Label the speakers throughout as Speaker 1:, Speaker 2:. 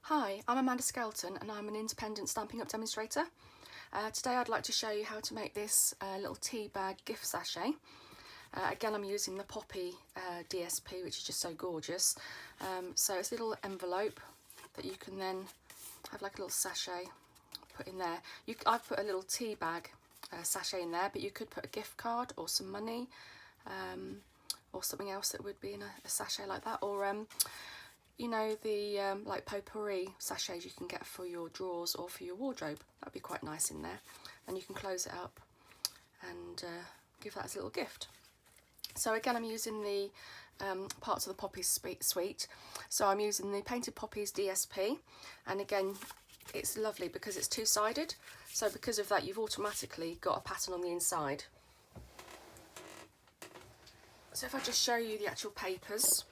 Speaker 1: Hi, I'm Amanda Skelton and I'm an independent Stampin' Up! Demonstrator. Today I'd like to show you how to make this little tea bag gift sachet. Again, I'm using the Poppy DSP, which is just so gorgeous. So it's a little envelope that you can then have like a little sachet put in there. I've put a little tea bag sachet in there, but you could put a gift card or some money or something else that would be in a sachet like that, or you know, the like potpourri sachets you can get for your drawers or for your wardrobe. That'd be quite nice in there. And you can close it up and give that as a little gift. So again, I'm using the parts of the Poppies suite. So I'm using the Painted Poppies DSP, and again, it's lovely because it's two-sided. So because of that, you've automatically got a pattern on the inside. So if I just show you the actual papers,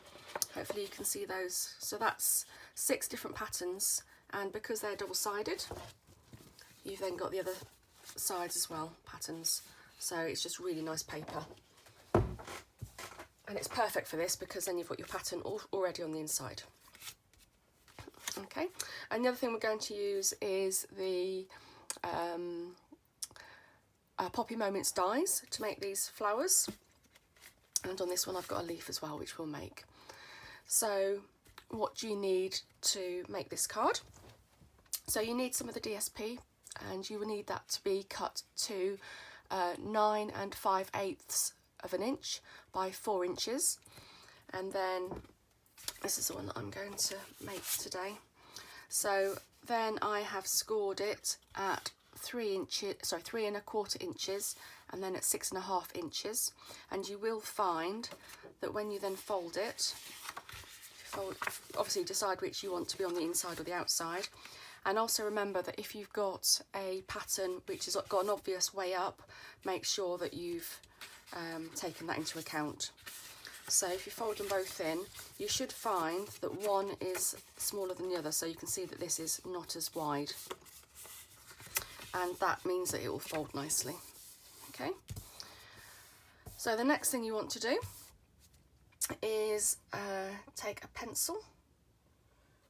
Speaker 1: hopefully you can see those. So that's 6 different patterns, and because they're double-sided, you've then got the other sides as well, patterns. So it's just really nice paper. And it's perfect for this because then you've got your pattern already on the inside. Okay, and the other thing we're going to use is the Poppy Moments dies to make these flowers. And on this one I've got a leaf as well, which we'll make. So what do you need to make this card? So you need some of the DSP, and you will need that to be cut to 9 5/8 of an inch by 4 inches. And then this is the one that I'm going to make today. So then I have scored it at 3 1/4 inches, and then at 6 1/2 inches. And you will find that when you then fold it, obviously decide which you want to be on the inside or the outside. And also remember that if you've got a pattern which has got an obvious way up, make sure that you've taken that into account. So if you fold them both in, you should find that one is smaller than the other, so you can see that this is not as wide, and that means that it will fold nicely. Okay, so the next thing you want to do is take a pencil,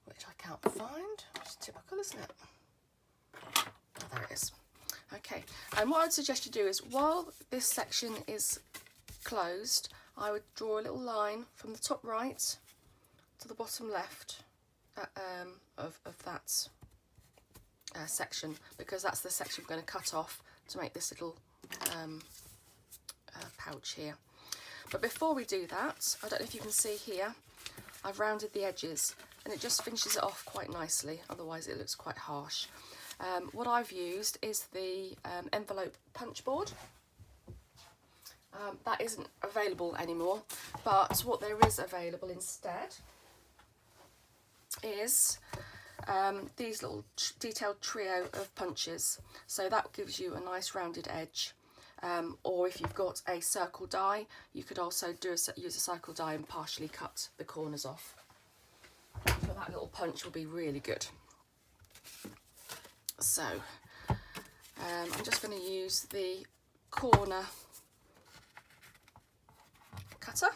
Speaker 1: which I can't find. It's typical, isn't it? Oh, there it is. Okay, and what I'd suggest you do is, while this section is closed, I would draw a little line from the top right to the bottom left of that section, because that's the section we're going to cut off to make this little pouch here. But before we do that, I don't know if you can see here, I've rounded the edges, and it just finishes it off quite nicely, otherwise it looks quite harsh. What I've used is the envelope punch board. That isn't available anymore, but what there is available instead is these little detailed trio of punches. So that gives you a nice rounded edge. Or if you've got a circle die, you could also use a circle die and partially cut the corners off. So that little punch will be really good. So I'm just going to use the corner cutter,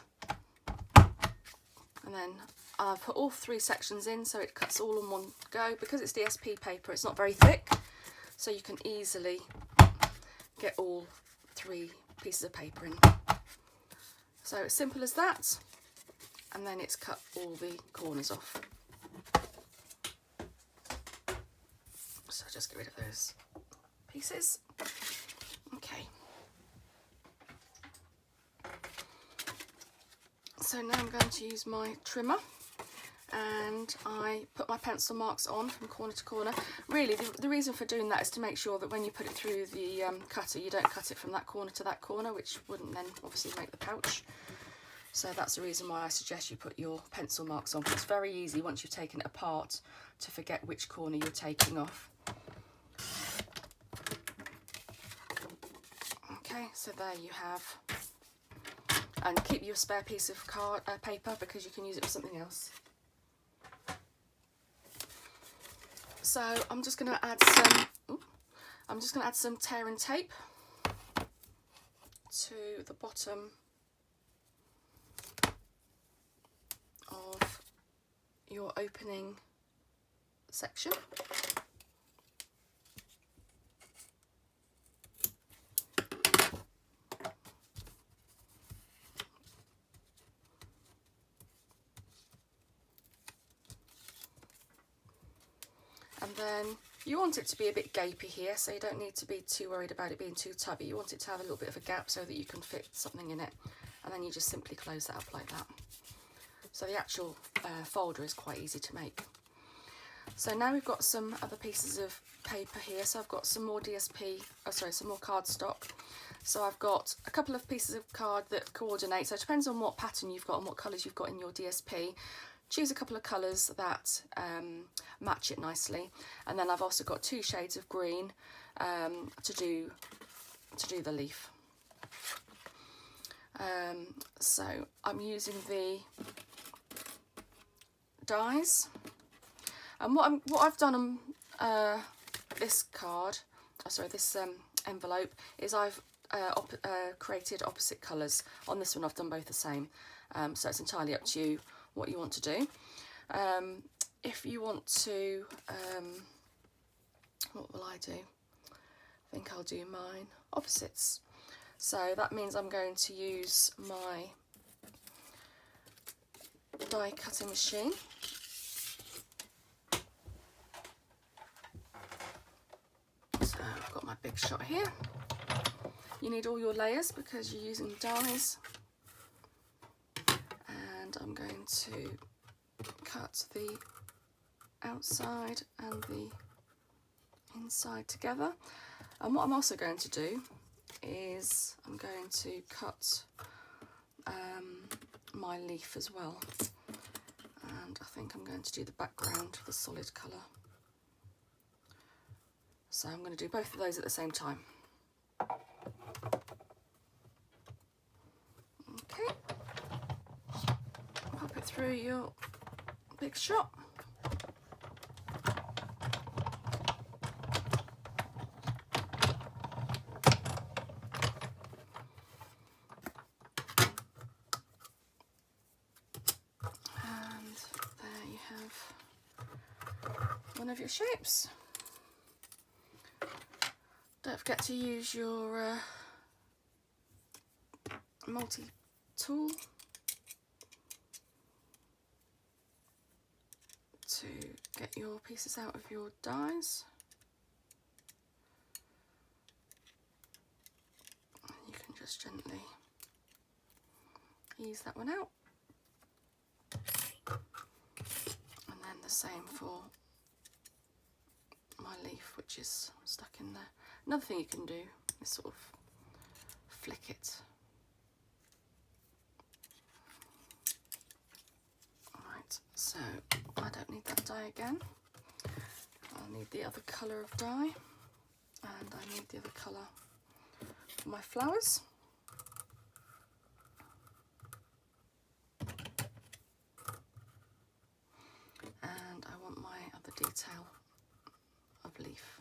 Speaker 1: and then I've put all 3 sections in so it cuts all in one go. Because it's DSP paper, it's not very thick, so you can easily get all 3 pieces of paper in. So it's simple as that, and then it's cut all the corners off. So just get rid of those pieces. Okay. So now I'm going to use my trimmer, and I put my pencil marks on from corner to corner. Really, the reason for doing that is to make sure that when you put it through the cutter, you don't cut it from that corner to that corner, which wouldn't then obviously make the pouch. So that's the reason why I suggest you put your pencil marks on, because it's very easy once you've taken it apart to forget which corner you're taking off. Okay, so there you have. And keep your spare piece of paper, because you can use it for something else. So I'm just going to add some tear and tape to the bottom of your opening section. And then you want it to be a bit gapey here, so you don't need to be too worried about it being too tubby. You want it to have a little bit of a gap so that you can fit something in it. And then you just simply close that up like that. So the actual folder is quite easy to make. So now we've got some other pieces of paper here. So I've got some more some more cardstock. So I've got a couple of pieces of card that coordinate. So it depends on what pattern you've got and what colours you've got in your DSP. Choose a couple of colours that match it nicely, and then I've also got 2 shades of green to do the leaf. So I'm using the dies, and what I've done on this envelope is I've created opposite colours. On this one I've done both the same, so it's entirely up to you what you want to do. If you want to, what will I do? I think I'll do mine opposites. So that means I'm going to use my die cutting machine. So I've got my big shot here. You need all your layers because you're using dies. And I'm going to cut the outside and the inside together. And what I'm also going to do is I'm going to cut my leaf as well. And I think I'm going to do the background, the solid colour. So I'm going to do both of those at the same time. Okay. Pop it through your big shot. And there you have one of your shapes. Don't forget to use your multi-tool to get your pieces out of your dies. And you can just gently ease that one out. And then the same for my leaf, which is stuck in there. Another thing you can do is sort of flick it. Right, so I don't need that die again. I'll need the other colour of dye, and I need the other colour for my flowers. And I want my other detail of leaf.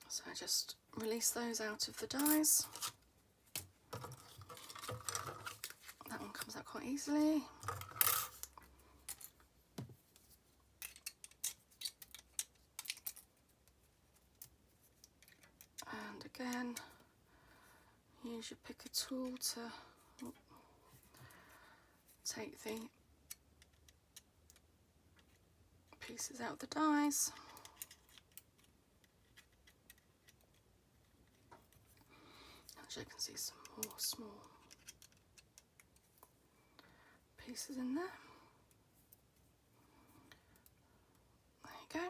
Speaker 1: So I just release those out of the dies. That one comes out quite easily. And again, use your picker tool to take the pieces out of the dies. Actually, I can see some more small pieces in there. There you go.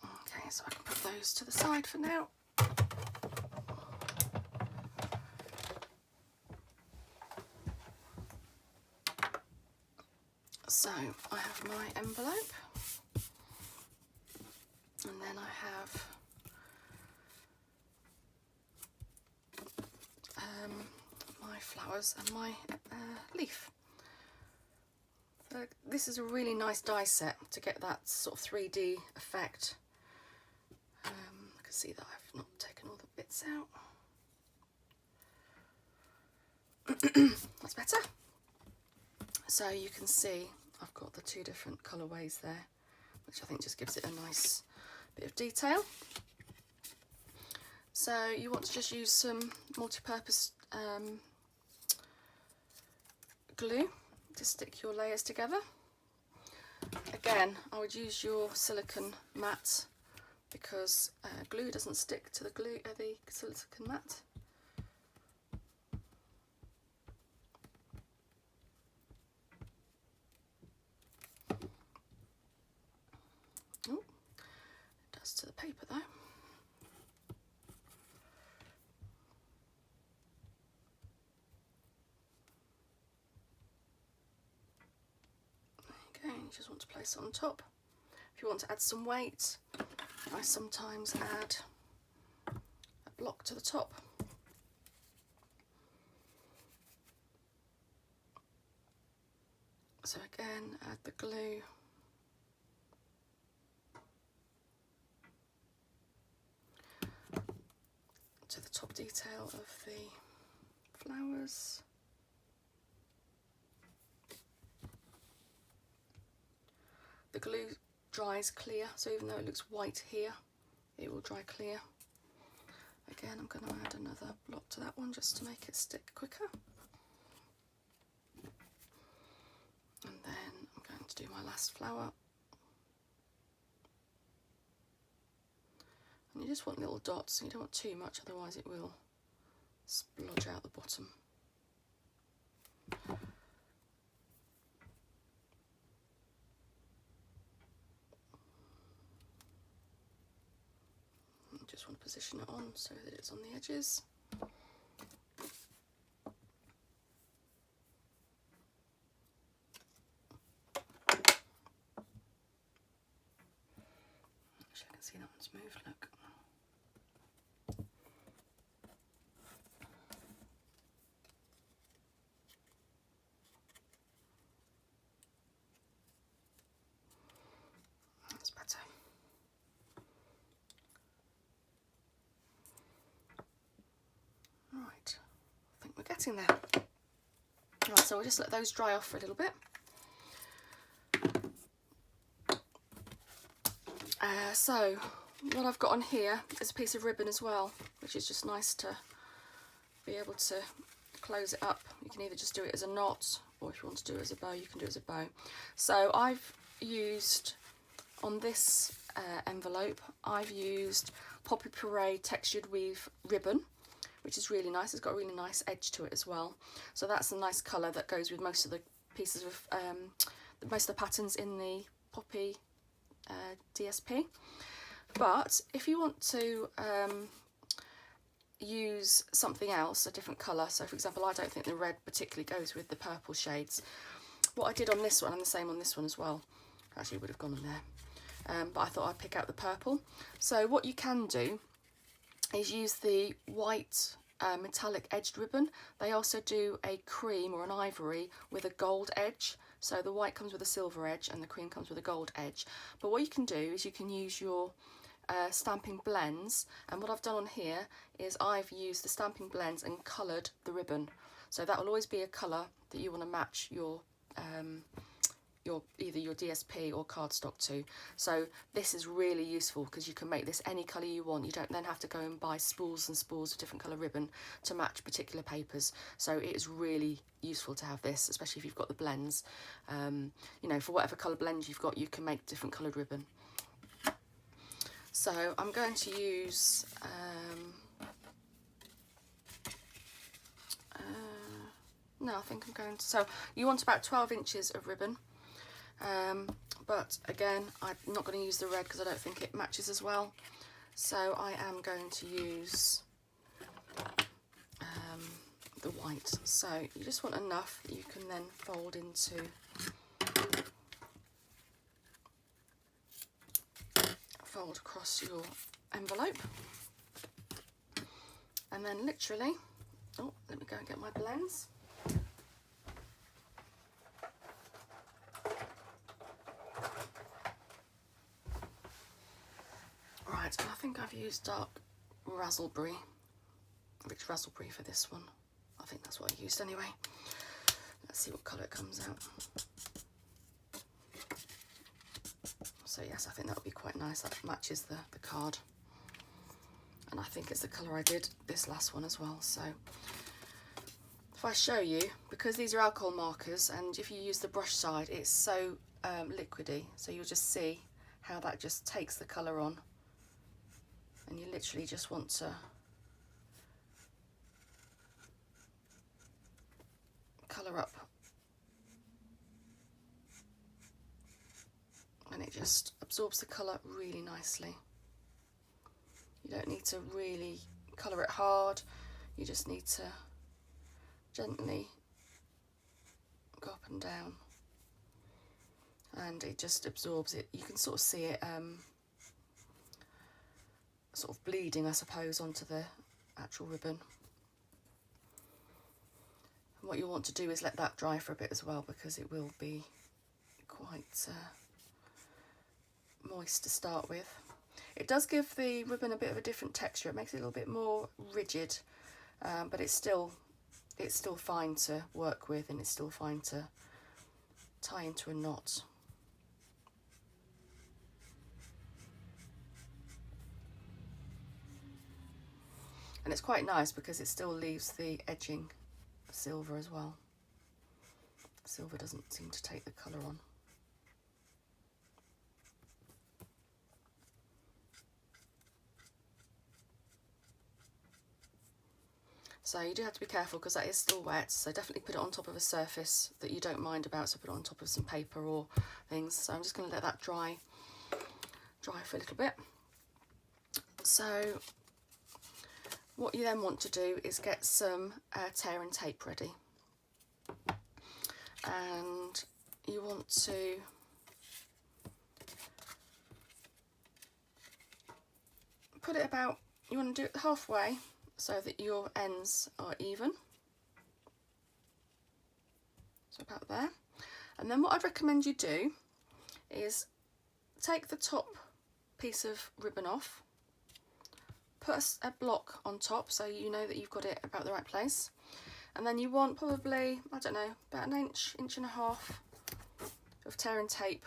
Speaker 1: Okay, so I can put those to the side for now. So I have my envelope, and then I have my flowers and my leaf. This is a really nice die set to get that sort of 3D effect. I can see that I've not taken all the bits out. That's better. So you can see I've got the two different colourways there, which I think just gives it a nice bit of detail. So you want to just use some multi-purpose glue to stick your layers together. Again, I would use your silicone mat because glue doesn't stick to the silicone mat. Oh, it does to the paper though. There you go, you just want to place it on top. If you want to add some weight, I sometimes add a block to the top. So again, add the glue. To the top detail of the flowers. The glue dries clear, so even though it looks white here, it will dry clear. Again, I'm going to add another block to that one just to make it stick quicker. And then I'm going to do my last flower. And you just want little dots, you don't want too much, otherwise it will splodge out the bottom. You just want to position it on so that it's on the edges. Actually, I can see that one's moved, look. That's better. Right, I think we're getting there. Right, so we'll just let those dry off for a little bit. So what I've got on here is a piece of ribbon as well, which is just nice to be able to close it up. You can either just do it as a knot, or if you want to do it as a bow, you can do it as a bow. So I've used, on this envelope, I've used Poppy Puree textured weave ribbon, which is really nice. It's got a really nice edge to it as well. So that's a nice colour that goes with most of the pieces of, most of the patterns in the Poppy DSP. But if you want to use something else, a different colour, so for example I don't think the red particularly goes with the purple shades, what I did on this one, and the same on this one as well, actually would have gone in there, but I thought I'd pick out the purple. So what you can do is use the white metallic edged ribbon. They also do a cream or an ivory with a gold edge. So the white comes with a silver edge and the cream comes with a gold edge. But what you can do is you can use your stamping blends, and what I've done on here is I've used the stamping blends and coloured the ribbon. So that will always be a colour that you want to match your either your DSP or cardstock to. So this is really useful because you can make this any colour you want. You don't then have to go and buy spools and spools of different colour ribbon to match particular papers. So it is really useful to have this, especially if you've got the blends. You know, for whatever colour blend you've got, you can make different coloured ribbon. So I'm going to use no, I think I'm going to, so you want about 12 inches of ribbon. But again, I'm not going to use the red because I don't think it matches as well. So I am going to use the white. So you just want enough that you can then fold into across your envelope, and then literally Oh, let me go and get my blends. Right, and I think I've used dark raspberry, rich raspberry for this one. I think that's what I used anyway. Let's see what colour it comes out. So yes, I think that would be quite nice. That matches the card. And I think it's the colour I did this last one as well. So if I show you, because these are alcohol markers, and if you use the brush side, it's so liquidy. So you'll just see how that just takes the colour on. And you literally just want to colour up. And it just absorbs the colour really nicely. You don't need to really colour it hard. You just need to gently go up and down. And it just absorbs it. You can sort of see it sort of bleeding, I suppose, onto the actual ribbon. And what you want to do is let that dry for a bit as well, because it will be quite moist to start with. It does give the ribbon a bit of a different texture. It makes it a little bit more rigid, but it's still fine to work with, and it's still fine to tie into a knot. And it's quite nice because it still leaves the edging silver as well. Silver doesn't seem to take the colour on. So you do have to be careful because that is still wet, so definitely put it on top of a surface that you don't mind about, so put it on top of some paper or things. So I'm just going to let that dry for a little bit. So what you then want to do is get some tear and tape ready. And you want to put it about, you want to do it halfway so that your ends are even. So about there. And then what I'd recommend you do is take the top piece of ribbon off, put a block on top so you know that you've got it about the right place, and then you want probably, I don't know, about an inch and a half of tear and tape,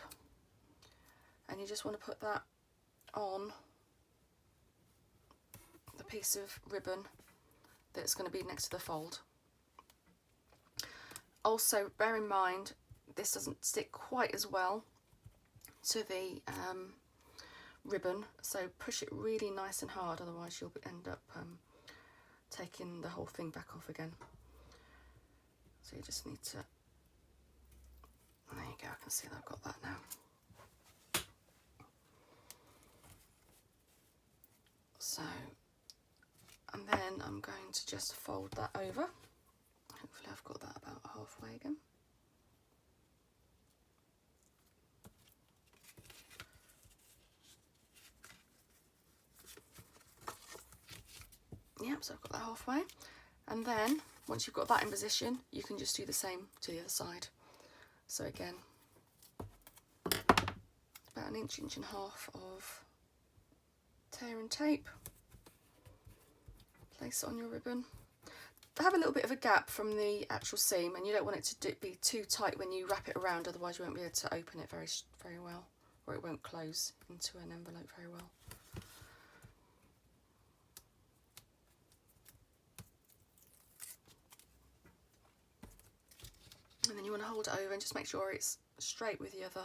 Speaker 1: and you just want to put that on the piece of ribbon that's going to be next to the fold. Also bear in mind this doesn't stick quite as well to the ribbon, so push it really nice and hard, otherwise you'll end up taking the whole thing back off again. So you just need to, there you go, I can see that I've got that now. So, and then I'm going to just fold that over. Hopefully I've got that about halfway again. Yep, so I've got that halfway. And then, once you've got that in position, you can just do the same to the other side. So again, about an inch and a half of tear and tape. Place it on your ribbon. Have a little bit of a gap from the actual seam, and you don't want it to be too tight when you wrap it around, otherwise you won't be able to open it very well, or it won't close into an envelope very well. And then you want to hold it over and just make sure it's straight with the other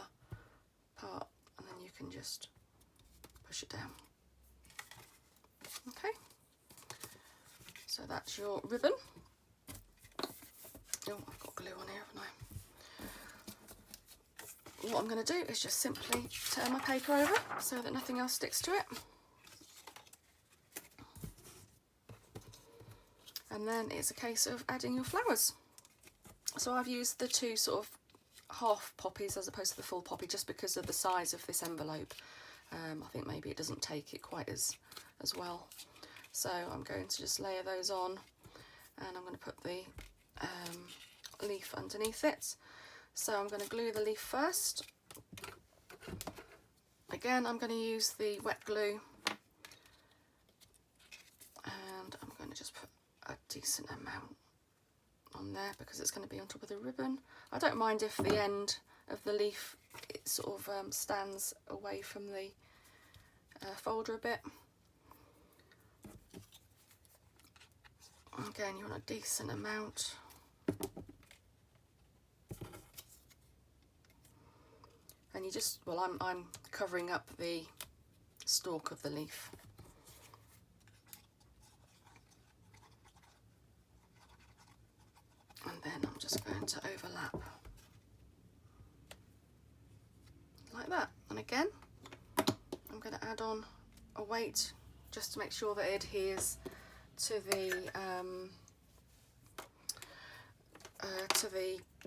Speaker 1: part, and then you can just push it down. Okay, so that's your ribbon. Oh, I've got glue on here, haven't I? What I'm going to do is just simply turn my paper over so that nothing else sticks to it. And then it's a case of adding your flowers. So I've used the two sort of half poppies as opposed to the full poppy, just because of the size of this envelope. I think maybe it doesn't take it quite as well. So I'm going to just layer those on, and I'm going to put the leaf underneath it. So I'm going to glue the leaf first. Again, I'm going to use the wet glue, and I'm going to just put a decent amount on there because it's going to be on top of the ribbon. I don't mind if the end of the leaf it sort of stands away from the folder a bit. Again, you want a decent amount. And you just, well, I'm covering up the stalk of the leaf. And then I'm just going to overlap like that. And again, I'm going to add on a weight just to make sure that it adheres to the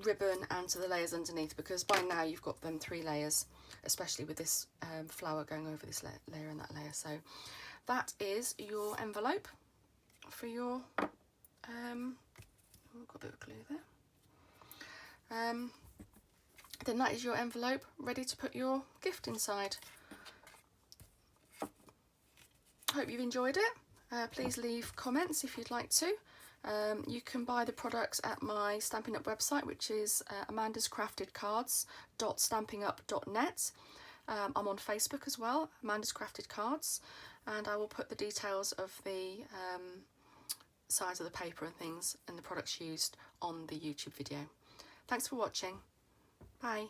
Speaker 1: ribbon and to the layers underneath, because by now you've got them 3 layers, especially with this flower going over this layer and that layer. So that is your envelope for your got a bit of glue there. Then that is your envelope ready to put your gift inside. Hope you've enjoyed it. Please leave comments if you'd like to. You can buy the products at my Stampin' Up website, which is amandascraftedcards.stampingup.net. I'm on Facebook as well, Amanda's Crafted Cards, and I will put the details of the size of the paper and things and the products used on the YouTube video. Thanks for watching. Bye.